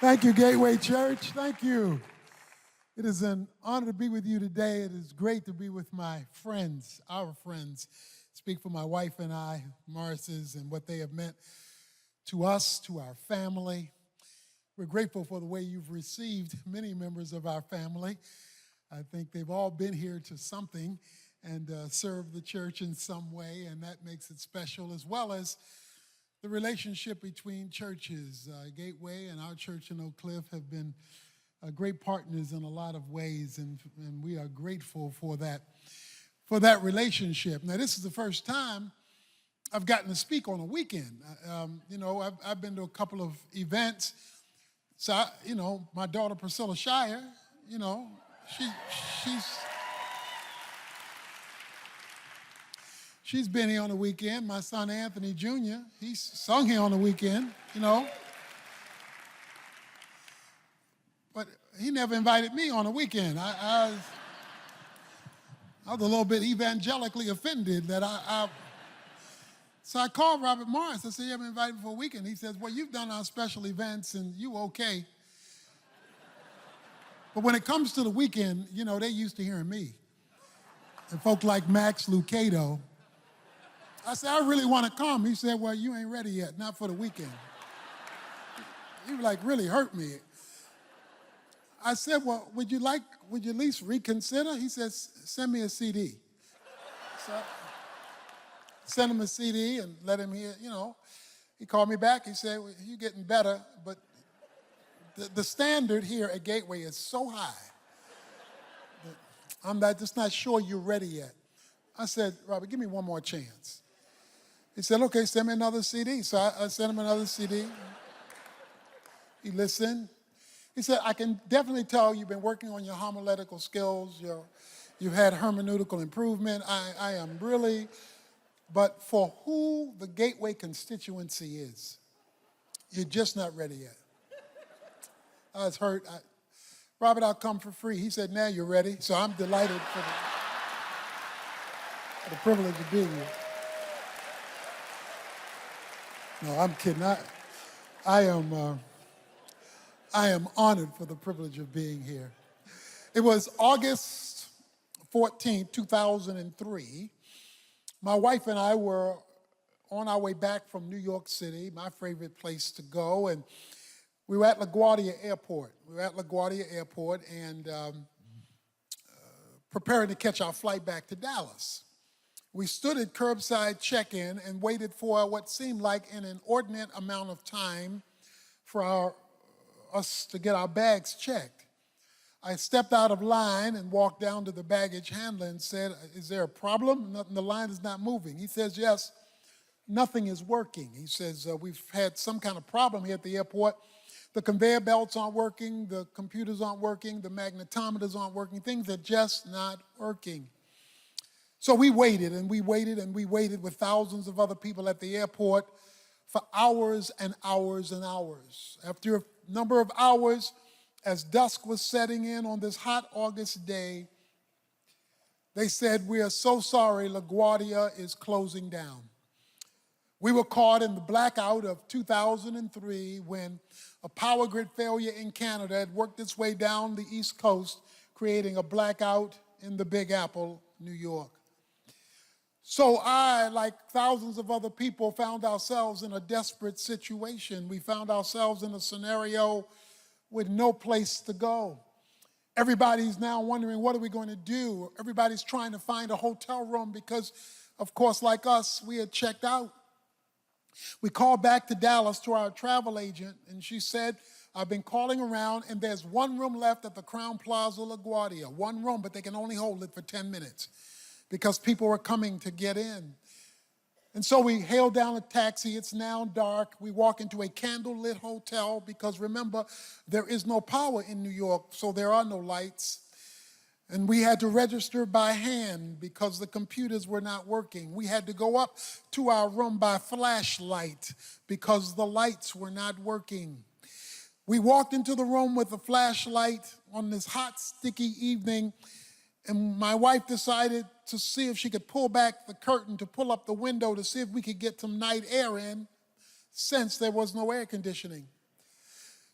Thank you, Gateway Church. Thank you. It is an honor to be with you today. It is great to be with my friends, our friends. Speak for my wife and I, Morris's, and what they have meant to us, to our family. We're grateful for the way you've received many members of our family. I think they've all been here to something and served the church in some way, and that makes it special, as well as the relationship between churches. Gateway and our church in Oak Cliff have been great partners in a lot of ways, and we are grateful for that relationship. Now, this is the first time I've gotten to speak on a weekend. I've been to a couple of events. So, my daughter Priscilla Shire, she's been here on the weekend. My son Anthony Jr., he's sung here on the weekend, But he never invited me on the weekend. I was a little bit evangelically offended that So I called Robert Morris. I said, you haven't invited me for a weekend. He says, well, you've done our special events and you okay. But when it comes to the weekend, they used to hearing me. And folk like Max Lucado. I said, I really want to come. He said, well, you ain't ready yet, not for the weekend. He really hurt me. I said, well, would you at least reconsider? He says, send me a CD. So sent him a CD and let him hear, He called me back. He said, well, you're getting better, but the standard here at Gateway is so high that I'm just not sure you're ready yet. I said, Robert, give me one more chance. He said, okay, send me another CD. So I sent him another CD. He listened. He said, I can definitely tell you've been working on your homiletical skills. You've had hermeneutical improvement. I am really, but for who the Gateway constituency is, you're just not ready yet. I was hurt. Robert, I'll come for free. He said, now you're ready. So I'm delighted for the privilege of being here. No, I'm kidding. I am honored for the privilege of being here. It was August 14, 2003. My wife and I were on our way back from New York City, my favorite place to go, and we were at LaGuardia Airport. And preparing to catch our flight back to Dallas. We stood at curbside check-in and waited for what seemed like an inordinate amount of time for us to get our bags checked. I stepped out of line and walked down to the baggage handler and said, is there a problem? The line is not moving. He says, yes, nothing is working. He says, we've had some kind of problem here at the airport. The conveyor belts aren't working, the computers aren't working, the magnetometers aren't working, things are just not working. So we waited and we waited and we waited with thousands of other people at the airport for hours and hours and hours. After a number of hours, as dusk was setting in on this hot August day, they said, we are so sorry, LaGuardia is closing down. We were caught in the blackout of 2003 when a power grid failure in Canada had worked its way down the East Coast, creating a blackout in the Big Apple, New York. So I, like thousands of other people, found ourselves in a desperate situation. We found ourselves in a scenario with no place to go. Everybody's now wondering, what are we going to do? Everybody's trying to find a hotel room because, of course, like us, we had checked out. We called back to Dallas to our travel agent, and she said, I've been calling around, and there's one room left at the Crown Plaza LaGuardia. One room, but they can only hold it for 10 minutes because people are coming to get in. And so we hailed down a taxi. It's now dark. We walk into a candlelit hotel because, remember, there is no power in New York, so there are no lights. And we had to register by hand because the computers were not working. We had to go up to our room by flashlight because the lights were not working. We walked into the room with a flashlight on this hot, sticky evening, and my wife decided to see if she could pull back the curtain to pull up the window to see if we could get some night air in, since there was no air conditioning.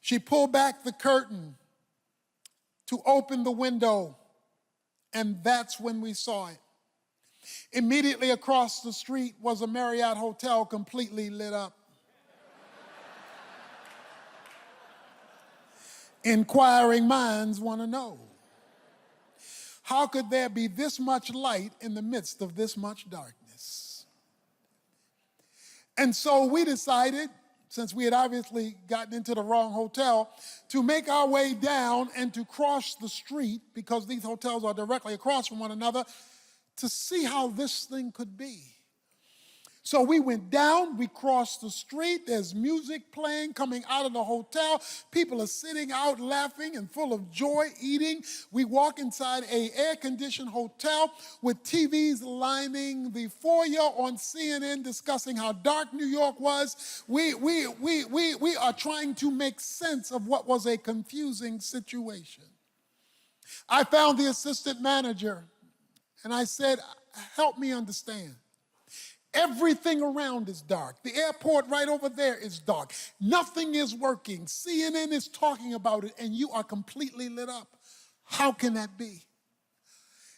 She pulled back the curtain to open the window, and that's when we saw it. Immediately across the street was a Marriott hotel completely lit up. Inquiring minds want to know, how could there be this much light in the midst of this much darkness? And so we decided, since we had obviously gotten into the wrong hotel, to make our way down and to cross the street, because these hotels are directly across from one another, to see how this thing could be. So we went down, we crossed the street, there's music playing coming out of the hotel. People are sitting out laughing and full of joy, eating. We walk inside an air-conditioned hotel with TVs lining the foyer on CNN discussing how dark New York was. We are trying to make sense of what was a confusing situation. I found the assistant manager and I said, help me understand. Everything around is dark. The airport right over there is dark. Nothing is working. CNN is talking about it, and you are completely lit up. How can that be?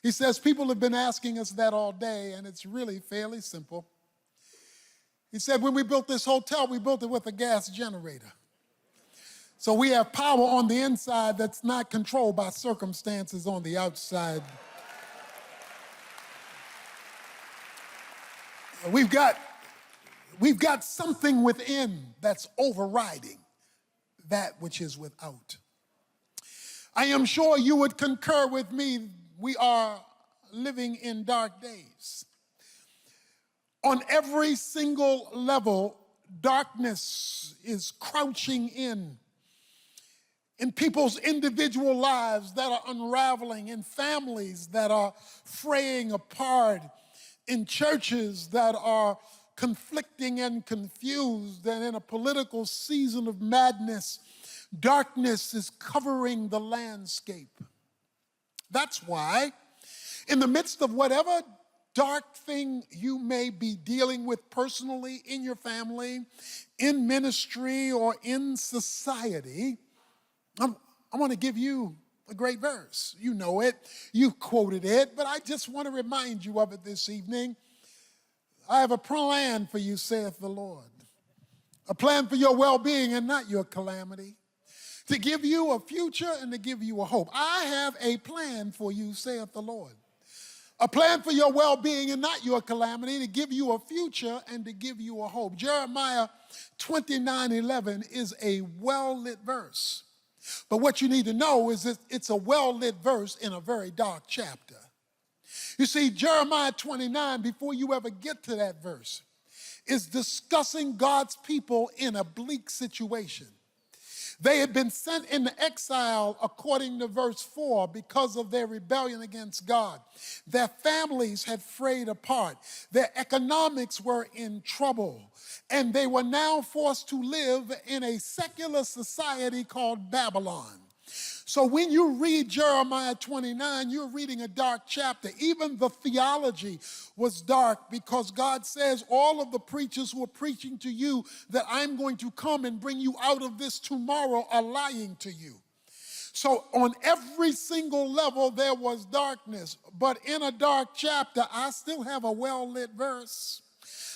He says, people have been asking us that all day, and it's really fairly simple. He said, when we built this hotel, we built it with a gas generator. So we have power on the inside that's not controlled by circumstances on the outside. We've got something within that's overriding that which is without. I am sure you would concur with me, we are living in dark days. On every single level, darkness is crouching in people's individual lives that are unraveling, in families that are fraying apart, in churches that are conflicting and confused, and in a political season of madness, darkness is covering the landscape. That's why, in the midst of whatever dark thing you may be dealing with personally, in your family, in ministry, or in society, I want to give you a great verse. You know it, you've quoted it, but I just want to remind you of it this evening. I have a plan for you, saith the Lord. A plan for your well-being and not your calamity. To give you a future and to give you a hope. I have a plan for you, saith the Lord. A plan for your well-being and not your calamity, to give you a future and to give you a hope. Jeremiah 29:11 is a well-lit verse. But what you need to know is that it's a well-lit verse in a very dark chapter. You see, Jeremiah 29, before you ever get to that verse, is discussing God's people in a bleak situation. They had been sent into exile, according to verse 4, because of their rebellion against God. Their families had frayed apart. Their economics were in trouble. And they were now forced to live in a secular society called Babylon. So when you read Jeremiah 29, you're reading a dark chapter. Even the theology was dark, because God says all of the preachers who are preaching to you that I'm going to come and bring you out of this tomorrow are lying to you. So on every single level there was darkness. But in a dark chapter, I still have a well-lit verse.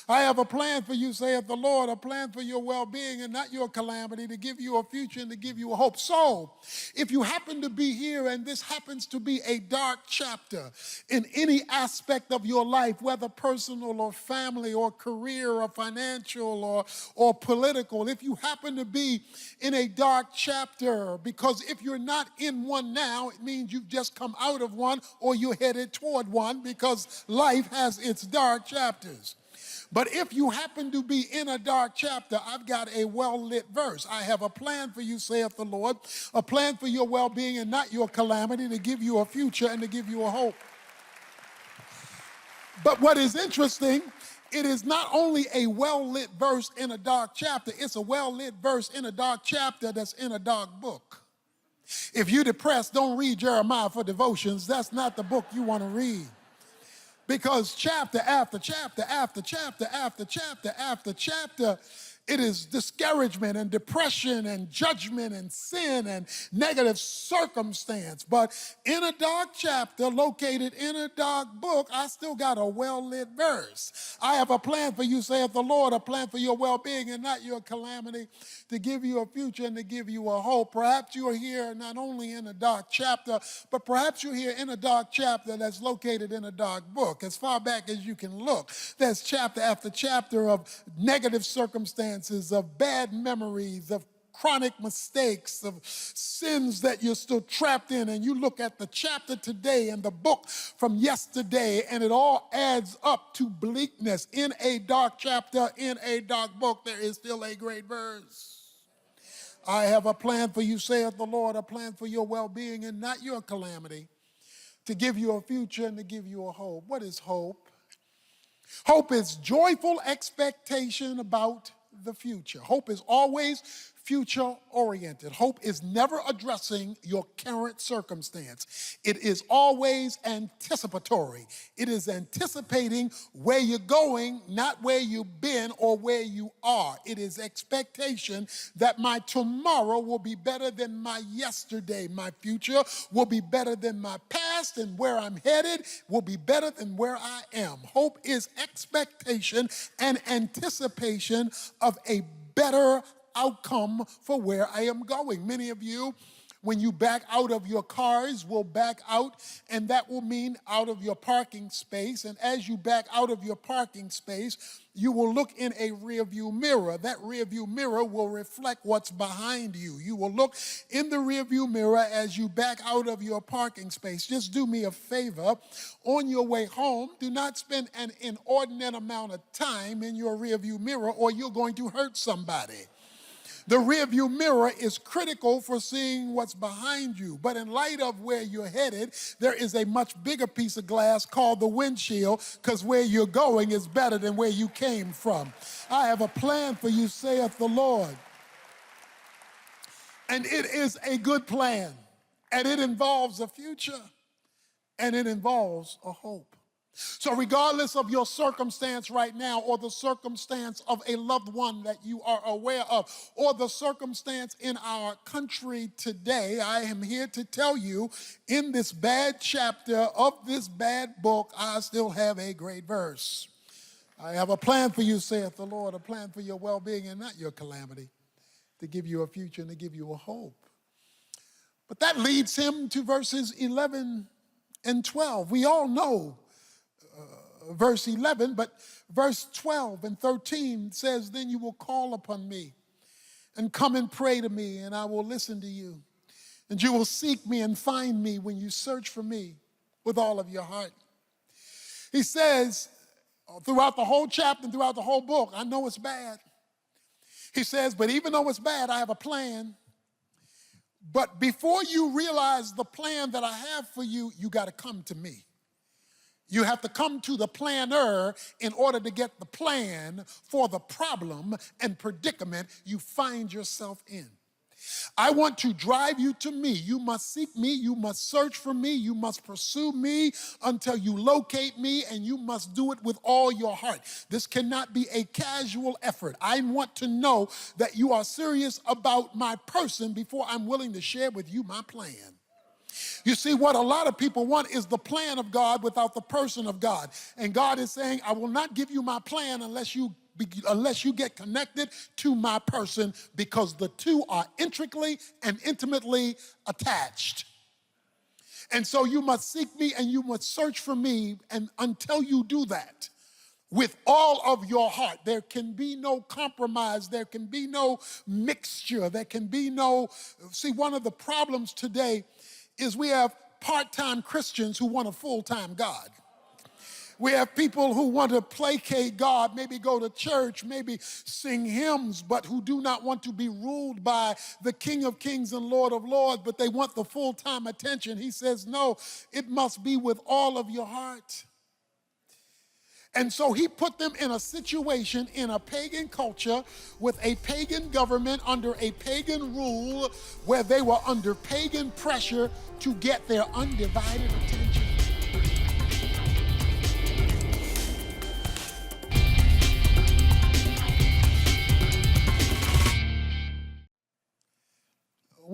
I have a plan for you, saith the Lord, a plan for your well-being and not your calamity, to give you a future and to give you a hope. So, if you happen to be here and this happens to be a dark chapter in any aspect of your life, whether personal or family or career or financial or political, if you happen to be in a dark chapter, because if you're not in one now, it means you've just come out of one or you're headed toward one, because life has its dark chapters. But if you happen to be in a dark chapter, I've got a well-lit verse. I have a plan for you, saith the Lord, a plan for your well-being and not your calamity, to give you a future and to give you a hope. But what is interesting, it is not only a well-lit verse in a dark chapter, it's a well-lit verse in a dark chapter that's in a dark book. If you're depressed, don't read Jeremiah for devotions. That's not the book you want to read. Because chapter after chapter after chapter after chapter after chapter It is discouragement and depression and judgment and sin and negative circumstance. But in a dark chapter located in a dark book, I still got a well-lit verse. I have a plan for you, saith the Lord, a plan for your well-being and not your calamity, to give you a future and to give you a hope. Perhaps you are here not only in a dark chapter, but perhaps you're here in a dark chapter that's located in a dark book. As far back as you can look, there's chapter after chapter of negative circumstances, of bad memories, of chronic mistakes, of sins that you're still trapped in. And you look at the chapter today and the book from yesterday, and it all adds up to bleakness. In a dark chapter, in a dark book, there is still a great verse. I have a plan for you, saith the Lord, a plan for your well-being and not your calamity, to give you a future and to give you a hope. What is hope? Hope is joyful expectation about the future. Hope is always future-oriented. Hope is never addressing your current circumstance. It is always anticipatory. It is anticipating where you're going, not where you've been or where you are. It is expectation that my tomorrow will be better than my yesterday. My future will be better than my past, and where I'm headed will be better than where I am. Hope is expectation and anticipation of a better outcome for where I am going. Many of you, when you back out of your cars, will back out, and that will mean out of your parking space. And as you back out of your parking space, you will look in a rearview mirror. That rearview mirror will reflect what's behind you. You will look in the rearview mirror as you back out of your parking space. Just do me a favor. On your way home, do not spend an inordinate amount of time in your rearview mirror, or you're going to hurt somebody. The rearview mirror is critical for seeing what's behind you. But in light of where you're headed, there is a much bigger piece of glass called the windshield, because where you're going is better than where you came from. I have a plan for you, saith the Lord. And it is a good plan. And it involves a future. And it involves a hope. So regardless of your circumstance right now, or the circumstance of a loved one that you are aware of, or the circumstance in our country today, I am here to tell you, in this bad chapter of this bad book, I still have a great verse. I have a plan for you, saith the Lord, a plan for your well-being and not your calamity, to give you a future and to give you a hope. But that leads him to verses 11 and 12. We all know verse 11, but verse 12 and 13 says, then you will call upon me and come and pray to me, and I will listen to you. And you will seek me and find me when you search for me with all of your heart. He says, throughout the whole chapter and throughout the whole book, I know it's bad. He says, but even though it's bad, I have a plan. But before you realize the plan that I have for you, you got to come to me. You have to come to the planner in order to get the plan for the problem and predicament you find yourself in. I want to drive you to me. You must seek me. You must search for me. You must pursue me until you locate me, and you must do it with all your heart. This cannot be a casual effort. I want to know that you are serious about my person before I'm willing to share with you my plan. You see, what a lot of people want is the plan of God without the person of God. And God is saying, I will not give you my plan unless you get connected to my person, because the two are intricately and intimately attached. And so you must seek me and you must search for me, and until you do that with all of your heart, there can be no compromise, there can be no mixture, there can be no... See, one of the problems today is we have part-time Christians who want a full-time God. We have people who want to placate God, maybe go to church, maybe sing hymns, but who do not want to be ruled by the King of Kings and Lord of Lords, but they want the full-time attention. He says, no, it must be with all of your heart. And so he put them in a situation in a pagan culture with a pagan government under a pagan rule, where they were under pagan pressure to get their undivided attention.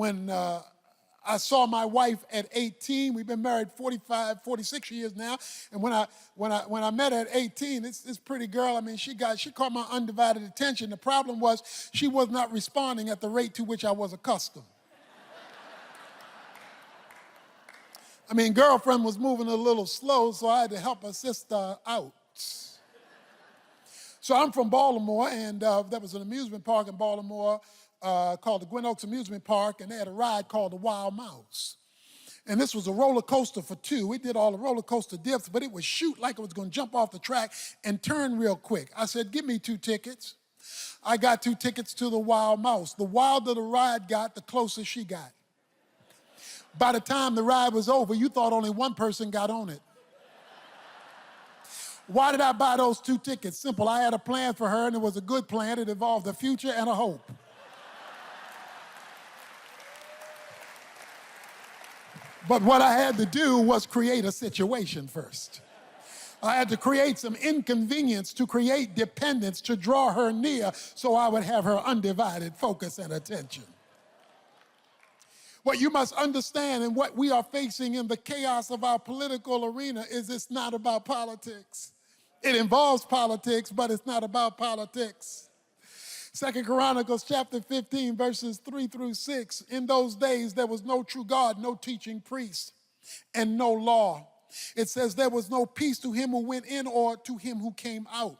when I saw my wife at 18. We've been married 45, 46 years now. And when I met her at 18, this pretty girl, I mean, she caught my undivided attention. The problem was she was not responding at the rate to which I was accustomed. I mean, girlfriend was moving a little slow, so I had to help her sister out. So I'm from Baltimore, and there was an amusement park in Baltimore called the Gwynn Oaks Amusement Park, and they had a ride called the Wild Mouse. And this was a roller coaster for two. We did all the roller coaster dips, but it would shoot like it was going to jump off the track and turn real quick. I said, give me 2 tickets. I got 2 tickets to the Wild Mouse. The wilder the ride got, the closer she got. By the time the ride was over, you thought only one person got on it. Why did I buy those 2 tickets? Simple. I had a plan for her, and it was a good plan. It involved a future and a hope. But what I had to do was create a situation first. I had to create some inconvenience, to create dependence, to draw her near so I would have her undivided focus and attention. What you must understand and what we are facing in the chaos of our political arena is it's not about politics. It involves politics, but it's not about politics. 2 Chronicles chapter 15, verses 3 through 6. In those days, there was no true God, no teaching priest, and no law. It says there was no peace to him who went in or to him who came out.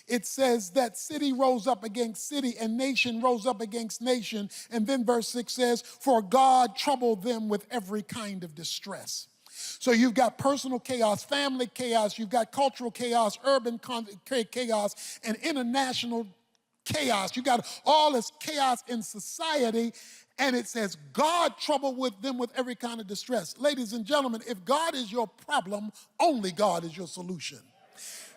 It says that city rose up against city and nation rose up against nation. And then verse 6 says, for God troubled them with every kind of distress. So you've got personal chaos, family chaos, you've got cultural chaos, urban chaos, and international chaos. You got all this chaos in society, and it says God troubled with them with every kind of distress. Ladies and gentlemen, if God is your problem, only God is your solution.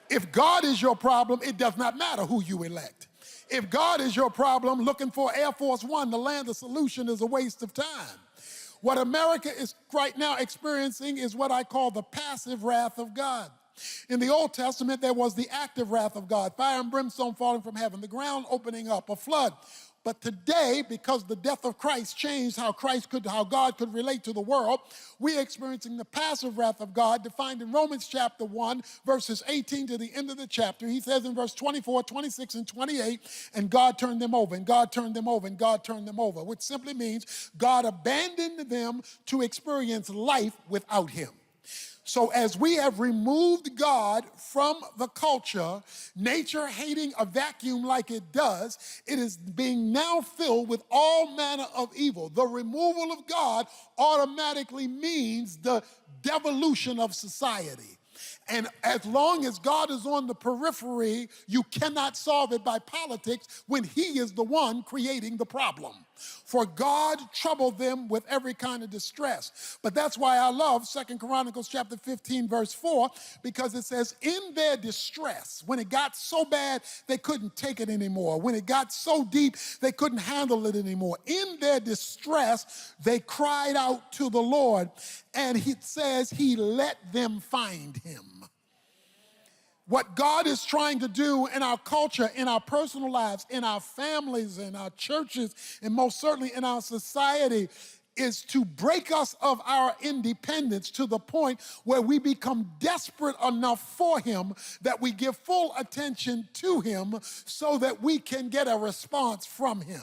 If God is your problem, it does not matter who you elect. If God is your problem, looking for Air Force One to land the solution is a waste of time. What America is right now experiencing is what I call the passive wrath of God. In the Old Testament, there was the active wrath of God, fire and brimstone falling from heaven, the ground opening up, a flood. But today, because the death of Christ changed how God could relate to the world, we're experiencing the passive wrath of God defined in Romans chapter 1, verses 18 to the end of the chapter. He says in verse 24, 26, and 28, and God turned them over, and God turned them over, and God turned them over, which simply means God abandoned them to experience life without him. So as we have removed God from the culture, nature hating a vacuum like it does, it is being now filled with all manner of evil. The removal of God automatically means the devolution of society. And as long as God is on the periphery, you cannot solve it by politics when he is the one creating the problem. For God troubled them with every kind of distress. But that's why I love 2 Chronicles chapter 15, verse 4, because it says, in their distress, when it got so bad they couldn't take it anymore, when it got so deep they couldn't handle it anymore, in their distress they cried out to the Lord, and it says he let them find him. What God is trying to do in our culture, in our personal lives, in our families, in our churches, and most certainly in our society, is to break us of our independence to the point where we become desperate enough for him that we give full attention to him so that we can get a response from him.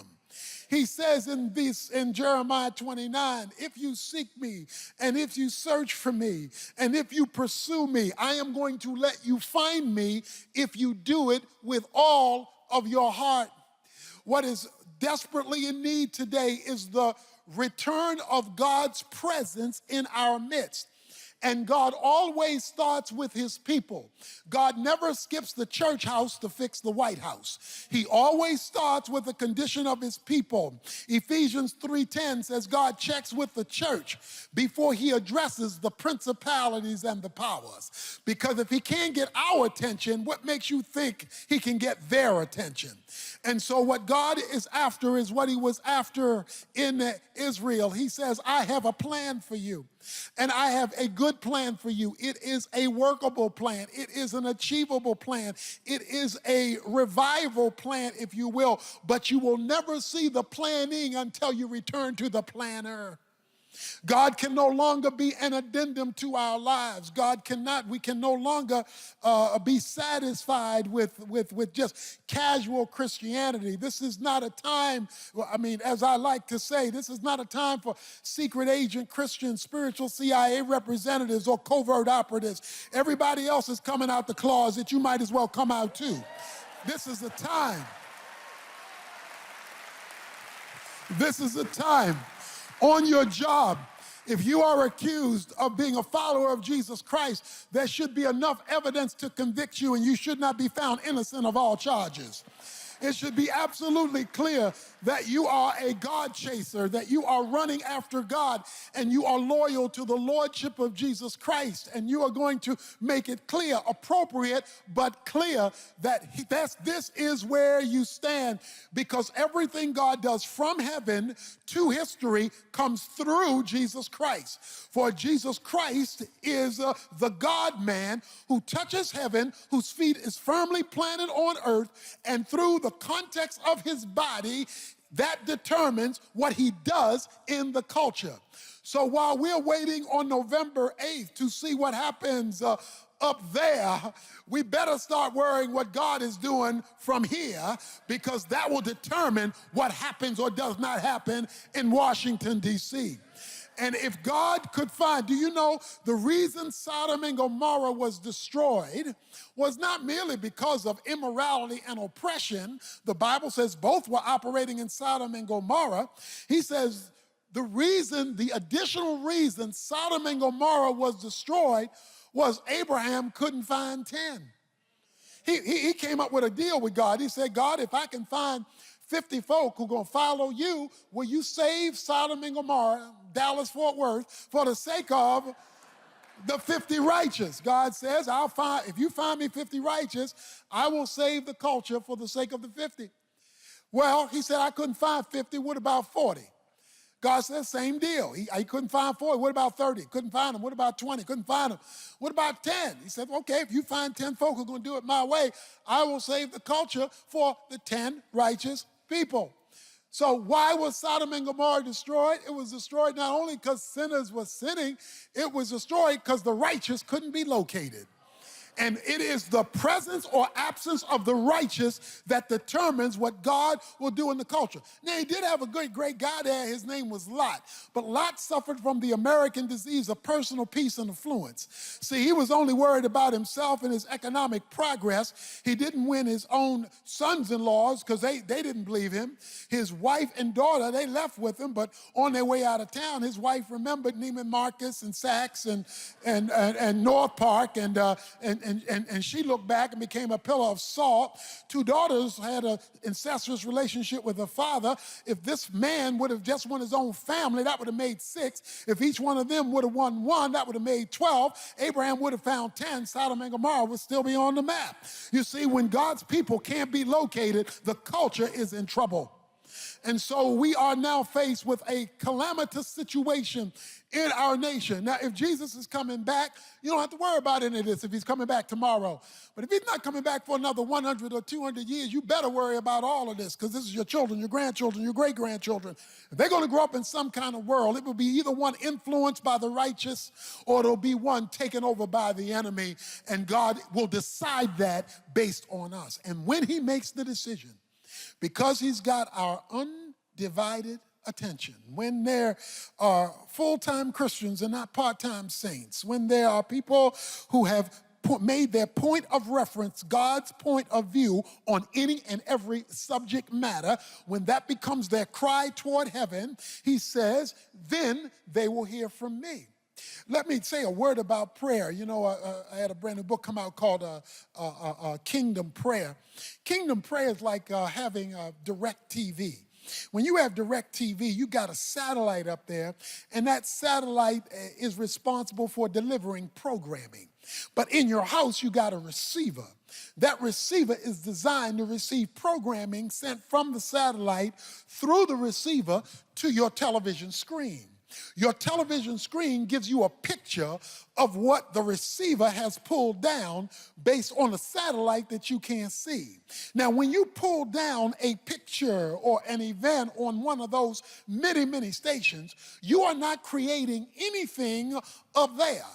He says in Jeremiah 29, if you seek me, and if you search for me, and if you pursue me, I am going to let you find me if you do it with all of your heart. What is desperately in need today is the return of God's presence in our midst. And God always starts with his people. God never skips the church house to fix the White House. He always starts with the condition of his people. Ephesians 3:10 says God checks with the church before he addresses the principalities and the powers. Because if he can't get our attention, what makes you think he can get their attention? And so what God is after is what he was after in Israel. He says, I have a plan for you. And I have a good plan for you. It is a workable plan. It is an achievable plan. It is a revival plan, if you will. But you will never see the planning until you return to the planner. God can no longer be an addendum to our lives. We can no longer be satisfied with just casual Christianity. This is not a time, as I like to say, this is not a time for secret agent Christians, spiritual CIA representatives, or covert operatives. Everybody else is coming out the closet. You might as well come out too. This is the time. This is the time. On your job, if you are accused of being a follower of Jesus Christ, there should be enough evidence to convict you, and you should not be found innocent of all charges. It should be absolutely clear that you are a God chaser, that you are running after God, and you are loyal to the lordship of Jesus Christ, and you are going to make it clear, appropriate, but clear that this is where you stand, because everything God does from heaven to history comes through Jesus Christ. For Jesus Christ is the God-man who touches heaven, whose feet is firmly planted on earth, and through the context of his body, that determines what he does in the culture. So while we're waiting on November 8th to see what happens up there, we better start worrying what God is doing from here, because that will determine what happens or does not happen in Washington, D.C. And if God could find, do you know the reason Sodom and Gomorrah was destroyed was not merely because of immorality and oppression. The Bible says both were operating in Sodom and Gomorrah. He says the additional reason Sodom and Gomorrah was destroyed was Abraham couldn't find 10. He came up with a deal with God. He said, God, if I can find 50 folk who are going to follow you, will you save Sodom and Gomorrah, Dallas-Fort Worth, for the sake of the 50 righteous? God says, if you find me 50 righteous, I will save the culture for the sake of the 50. Well, he said, I couldn't find 50. What about 40? God says, same deal. He couldn't find 40. What about 30? Couldn't find them. What about 20? Couldn't find them. What about 10? He said, okay, if you find 10 folk who are going to do it my way, I will save the culture for the 10 righteous people. So why was Sodom and Gomorrah destroyed? It was destroyed not only because sinners were sinning, it was destroyed because the righteous couldn't be located. And it is the presence or absence of the righteous that determines what God will do in the culture. Now, he did have a great guy there. His name was Lot. But Lot suffered from the American disease of personal peace and affluence. See, he was only worried about himself and his economic progress. He didn't win his own sons-in-laws because they didn't believe him. His wife and daughter, they left with him, but on their way out of town, his wife remembered Neiman Marcus and Saks and North Park, and she looked back and became a pillar of salt. Two daughters had an incestuous relationship with her father. If this man would have just won his own family, that would have made 6. If each one of them would have won 1, that would have made 12. Abraham would have found 10. Sodom and Gomorrah would still be on the map. You see, when God's people can't be located, the culture is in trouble. And so we are now faced with a calamitous situation in our nation. Now, if Jesus is coming back, you don't have to worry about any of this if he's coming back tomorrow. But if he's not coming back for another 100 or 200 years, you better worry about all of this, because this is your children, your grandchildren, your great-grandchildren. If they're going to grow up in some kind of world, it will be either one influenced by the righteous or it'll be one taken over by the enemy, and God will decide that based on us. And when he makes the decision, because he's got our undivided attention, when there are full-time Christians and not part-time saints, when there are people who have made their point of reference God's point of view on any and every subject matter, when that becomes their cry toward heaven, he says, then they will hear from me. Let me say a word about prayer. You know, I had a brand new book come out called Kingdom Prayer. Kingdom prayer is like having direct TV. When you have direct TV, you got a satellite up there, and that satellite is responsible for delivering programming. But in your house, you got a receiver. That receiver is designed to receive programming sent from the satellite through the receiver to your television screen. Your television screen gives you a picture of what the receiver has pulled down based on a satellite that you can't see. Now, when you pull down a picture or an event on one of those many, many stations, you are not creating anything up there.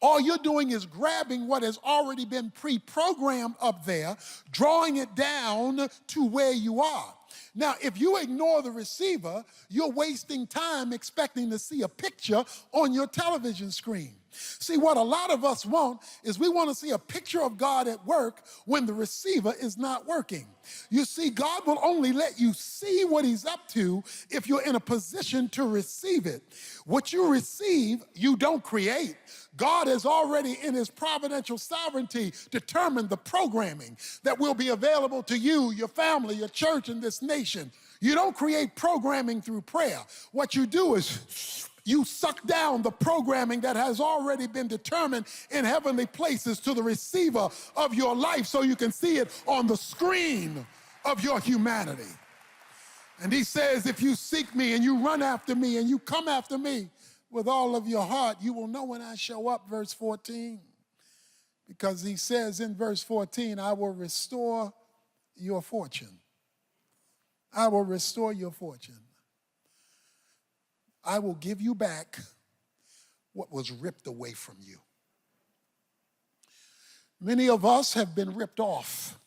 All you're doing is grabbing what has already been pre-programmed up there, drawing it down to where you are. Now, if you ignore the receiver, you're wasting time expecting to see a picture on your television screen. See, what a lot of us want is we want to see a picture of God at work when the receiver is not working. You see, God will only let you see what he's up to if you're in a position to receive it. What you receive, you don't create. God has already, in his providential sovereignty, determined the programming that will be available to you, your family, your church, and this nation. You don't create programming through prayer. What you do is you suck down the programming that has already been determined in heavenly places to the receiver of your life so you can see it on the screen of your humanity. And he says, if you seek me and you run after me and you come after me with all of your heart, you will know when I show up, verse 14. Because he says in verse 14, I will restore your fortune. I will restore your fortune. I will give you back what was ripped away from you. Many of us have been ripped off.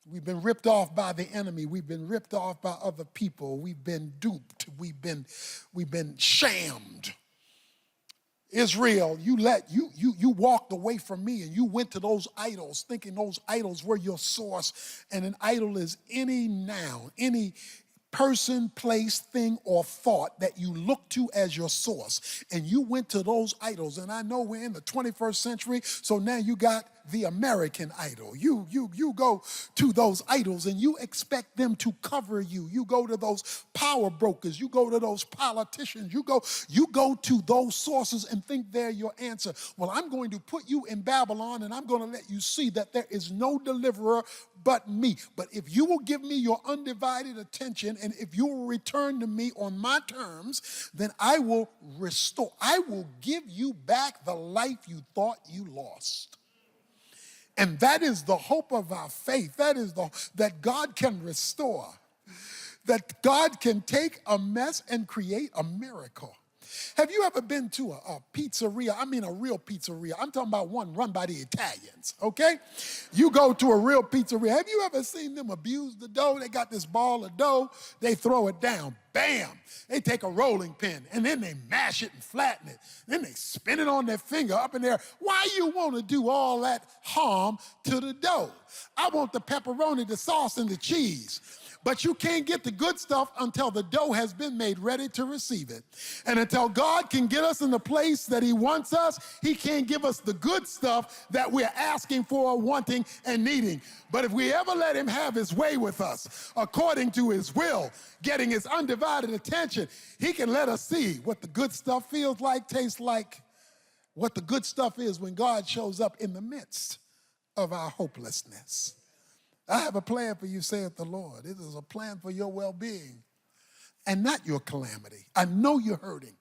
We've been ripped off by the enemy. We've been ripped off by other people. We've been duped. We've been shammed. Israel, you walked away from me and you went to those idols, thinking those idols were your source. And an idol is any noun, any person, place, thing, or thought that you look to as your source. And you went to those idols. And I know we're in the 21st century, so now you got the American Idol. You go to those idols and you expect them to cover you. You go to those power brokers. You go to those politicians. You go to those sources and think they're your answer. Well, I'm going to put you in Babylon and I'm going to let you see that there is no deliverer but me. But if you will give me your undivided attention and if you will return to me on my terms, then I will restore. I will give you back the life you thought you lost. And that is the hope of our faith. That God can restore. That God can take a mess and create a miracle. Have you ever been to a pizzeria? I mean a real pizzeria. I'm talking about one run by the Italians, okay? You go to a real pizzeria. Have you ever seen them abuse the dough? They got this ball of dough. They throw it down. Bam! They take a rolling pin, and then they mash it and flatten it. Then they spin it on their finger up in there. Why you want to do all that harm to the dough? I want the pepperoni, the sauce, and the cheese. But you can't get the good stuff until the dough has been made ready to receive it. And until God can get us in the place that he wants us, he can't give us the good stuff that we're asking for, wanting, and needing. But if we ever let him have his way with us, according to his will, getting his undivided attention, he can let us see what the good stuff feels like, tastes like, what the good stuff is when God shows up in the midst of our hopelessness. I have a plan for you, saith the Lord. It is a plan for your well-being and not your calamity. I know you're hurting.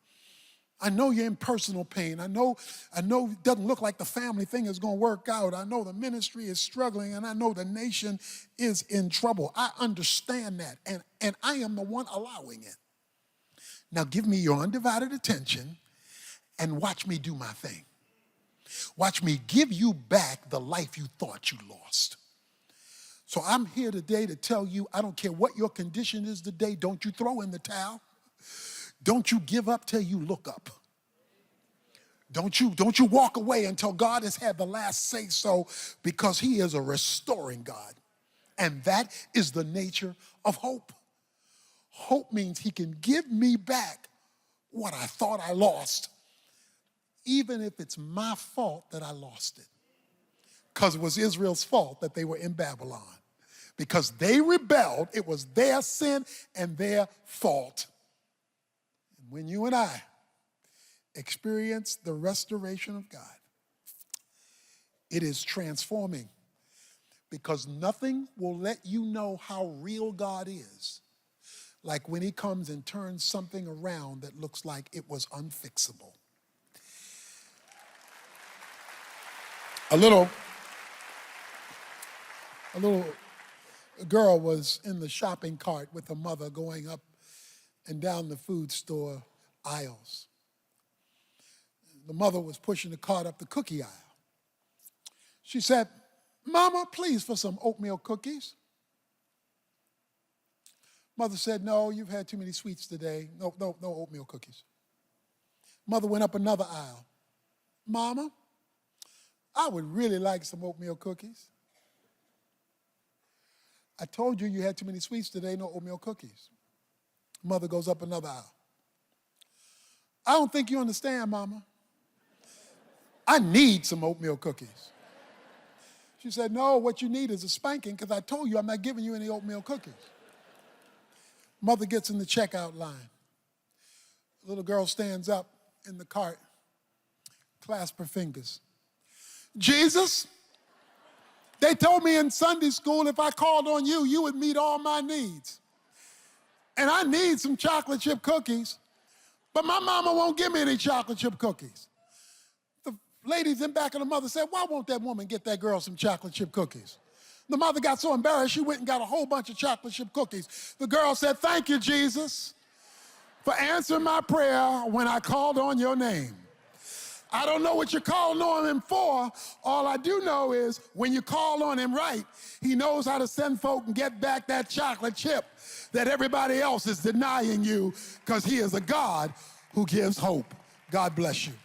I know you're in personal pain. I know it doesn't look like the family thing is going to work out. I know the ministry is struggling, and I know the nation is in trouble. I understand that, and I am the one allowing it. Now give me your undivided attention and watch me do my thing. Watch me give you back the life you thought you lost. So I'm here today to tell you, I don't care what your condition is today, don't you throw in the towel. Don't you give up till you look up. Don't you walk away until God has had the last say so, because he is a restoring God. And that is the nature of hope. Hope means he can give me back what I thought I lost, even if it's my fault that I lost it. Because it was Israel's fault that they were in Babylon. Because they rebelled, it was their sin and their fault. And when you and I experience the restoration of God, it is transforming, because nothing will let you know how real God is like when he comes and turns something around that looks like it was unfixable. A little girl was in the shopping cart with her mother going up and down the food store aisles. The mother was pushing the cart up the cookie aisle. She said, "Mama, please for some oatmeal cookies." Mother said, "No, you've had too many sweets today. No oatmeal cookies." Mother went up another aisle. "Mama, I would really like some oatmeal cookies." "I told you you had too many sweets today, no oatmeal cookies." Mother goes up another aisle. "I don't think you understand, Mama. I need some oatmeal cookies." She said, "No, what you need is a spanking because I told you I'm not giving you any oatmeal cookies." Mother gets in the checkout line. The little girl stands up in the cart, clasps her fingers. "Jesus, they told me in Sunday school if I called on you, you would meet all my needs. And I need some chocolate chip cookies, but my mama won't give me any chocolate chip cookies." The ladies in back of the mother said, "Why won't that woman get that girl some chocolate chip cookies?" The mother got so embarrassed, she went and got a whole bunch of chocolate chip cookies. The girl said, "Thank you, Jesus, for answering my prayer when I called on your name. I don't know what you're calling on him for. All I do know is when you call on him right, he knows how to send folk and get back that chocolate chip that everybody else is denying you because he is a God who gives hope." God bless you.